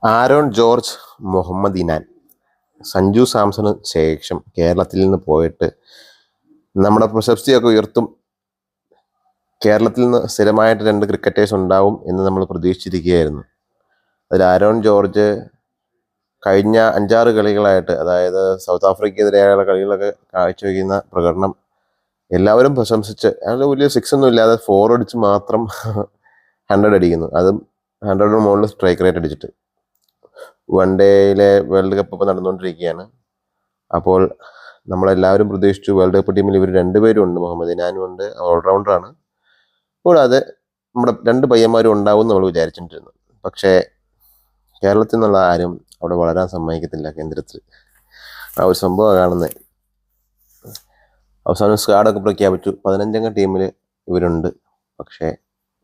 Aaron George, Muhammad Inan, Sanju സാംസണ് ശേഷം കേരളത്തിൽ നിന്ന് പോയിട്ട് നമ്മുടെ പ്രശസ്തിയൊക്കെ ഉയർത്തും. കേരളത്തിൽ നിന്ന് സ്ഥിരമായിട്ട് 2 ക്രിക്കറ്റേഴ്സ് ഉണ്ടാവും എന്ന് നമ്മൾ പ്രതീക്ഷിച്ചിരിക്കുകയായിരുന്നു. അതിൽ ആരോൺ ജോർജ് കഴിഞ്ഞ 5-6 കളികളായിട്ട്, അതായത് സൗത്ത് ആഫ്രിക്കയ്ക്കെതിരെയുള്ള കളികളൊക്കെ കാഴ്ചവെക്കുന്ന പ്രകടനം എല്ലാവരും പ്രശംസിച്ച്, അയാൾ വലിയ 6 ഒന്നും ഇല്ലാതെ 4 അടിച്ച് മാത്രം 100 അടിക്കുന്നു. അതും 100 മുകളിൽ സ്ട്രൈക്ക് റേറ്റ് അടിച്ചിട്ട്. വൺ ഡേയിലെ വേൾഡ് കപ്പ് ഇപ്പോൾ നടന്നുകൊണ്ടിരിക്കുകയാണ്. അപ്പോൾ നമ്മളെല്ലാവരും പ്രതീക്ഷിച്ചു വേൾഡ് കപ്പ് ടീമിൽ ഇവർ 2 പേരും ഉണ്ട്, മുഹമ്മദ് ഇനാനും ഉണ്ട്, ഓൾറൗണ്ടറാണ്. കൂടാതെ നമ്മുടെ 2 പയ്യന്മാരും ഉണ്ടാവും നമ്മൾ വിചാരിച്ചിട്ടിരുന്നു. പക്ഷേ കേരളത്തിൽ നിന്നുള്ള ആരും അവിടെ വളരാൻ സമ്മതിക്കത്തില്ല. കേന്ദ്രത്തിൽ ആ ഒരു സംഭവം കാണുന്നത്. അവസാനം സ്ക്വാഡൊക്കെ പ്രഖ്യാപിച്ചു. 15-അംഗ ടീമിൽ ഇവരുണ്ട്. പക്ഷേ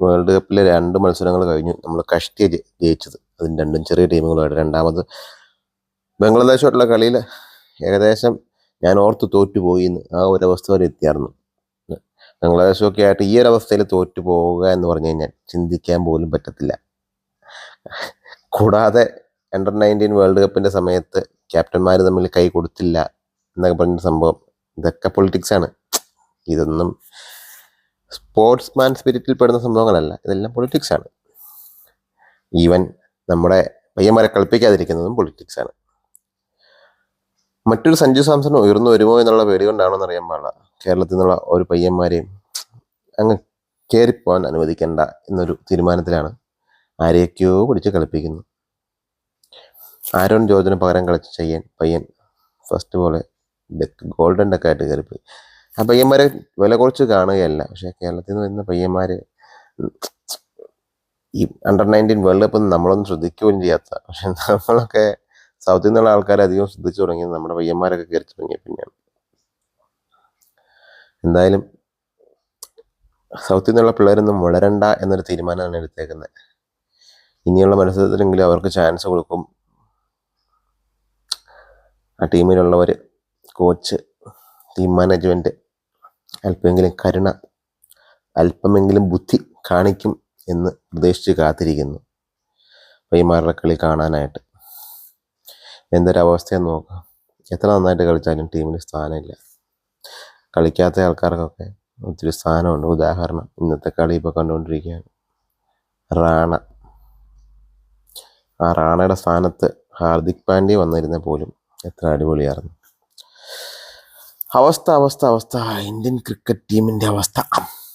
വേൾഡ് കപ്പിലെ 2 മത്സരങ്ങൾ കഴിഞ്ഞു നമ്മൾ കഷ്ടിയാണ് ജയിച്ചത്. അതിന് 2 ചെറിയ ടീമുകളായിട്ട്. രണ്ടാമത് ബംഗ്ലാദേശോട്ടുള്ള കളിയിൽ ഏകദേശം ഞാൻ ഓർത്ത് തോറ്റുപോയി എന്ന് ആ ഒരവസ്ഥ വരെ എത്തിയായിരുന്നു. ബംഗ്ലാദേശൊക്കെ ആയിട്ട് ഈ ഒരവസ്ഥയിൽ തോറ്റു പോവുക എന്ന് പറഞ്ഞു കഴിഞ്ഞാൽ ചിന്തിക്കാൻ പോലും പറ്റത്തില്ല. കൂടാതെ അണ്ടർ-19 വേൾഡ് കപ്പിൻ്റെ സമയത്ത് ക്യാപ്റ്റന്മാർ തമ്മിൽ കൈ കൊടുത്തില്ല എന്നൊക്കെ പറഞ്ഞ സംഭവം, ഇതൊക്കെ പൊളിറ്റിക്സാണ്. ഇതൊന്നും സ്പോർട്സ്മാൻ സ്പിരിറ്റിൽ പെടുന്ന സംഭവങ്ങളല്ല, ഇതെല്ലാം പൊളിറ്റിക്സാണ്. ഈവൻ നമ്മുടെ പയ്യന്മാരെ കളിപ്പിക്കാതിരിക്കുന്നതും പൊളിറ്റിക്സാണ്. മറ്റൊരു സഞ്ജു സാംസൺ ഉയർന്നു വരുമോ എന്നുള്ള പേടി കൊണ്ടാണോ എന്നറിയാൻ പാടില്ല, കേരളത്തിൽ നിന്നുള്ള ഒരു പയ്യന്മാരെയും അങ്ങ് കയറിപ്പോകാൻ അനുവദിക്കേണ്ട എന്നൊരു തീരുമാനത്തിലാണ്. ആരെയൊക്കെയോ പിടിച്ച് കളിപ്പിക്കുന്നു. ആരോൺ ജോർജിന് പകരം കളിച്ച് പയ്യൻ ഫസ്റ്റ് പോലെ ഗോൾഡൻ ഡക്ക് ആയിട്ട് കയറിപ്പോയി. ആ പയ്യന്മാരെ വില കുറച്ച് കാണുകയല്ല. പക്ഷേ കേരളത്തിൽ നിന്ന് വരുന്ന പയ്യന്മാർ ഈ അണ്ടർ-19 വേൾഡ് കപ്പ് നമ്മളൊന്നും ശ്രദ്ധിക്കുകയും ചെയ്യാത്ത, പക്ഷെ നമ്മളൊക്കെ സൗത്തിൽ നിന്നുള്ള ആൾക്കാരെ അധികം ശ്രദ്ധിച്ചു തുടങ്ങിയത് നമ്മുടെ പയ്യന്മാരൊക്കെ കയറി തുടങ്ങിയ പിന്നെയാണ്. എന്തായാലും സൗത്തിൽ നിന്നുള്ള പിള്ളേരൊന്നും വളരണ്ട എന്നൊരു തീരുമാനമാണ് എടുത്തേക്കുന്നത്. ഇനിയുള്ള മത്സരത്തിലെങ്കിലും അവർക്ക് ചാൻസ് കൊടുക്കും. ആ ടീമിലുള്ളവർ, കോച്ച്, ടീം മാനേജ്മെൻറ്റ് അല്പമെങ്കിലും കരുണ, അല്പമെങ്കിലും ബുദ്ധി കാണിക്കും എന്ന് പ്രതീക്ഷിച്ച് കാത്തിരിക്കുന്നു പയ്യന്മാരുടെ കളി കാണാനായിട്ട്. എന്തൊരവസ്ഥയെന്ന് നോക്കാം. എത്ര നന്നായിട്ട് കളിച്ചാലും ടീമിന് സ്ഥാനമില്ല. കളിക്കാത്ത ആൾക്കാർക്കൊക്കെ ഒത്തിരി സ്ഥാനമുണ്ട്. ഉദാഹരണം ഇന്നത്തെ കളി ഇപ്പോൾ കണ്ടുകൊണ്ടിരിക്കുകയാണ് റാണ. ആ റാണയുടെ സ്ഥാനത്ത് ഹാർദിക് പാണ്ഡ്യ വന്നിരുന്നാൽ പോലും എത്ര അടിപൊളിയായിരുന്നു. അവസ്ഥ ഇന്ത്യൻ ക്രിക്കറ്റ് ടീമിൻ്റെ അവസ്ഥ.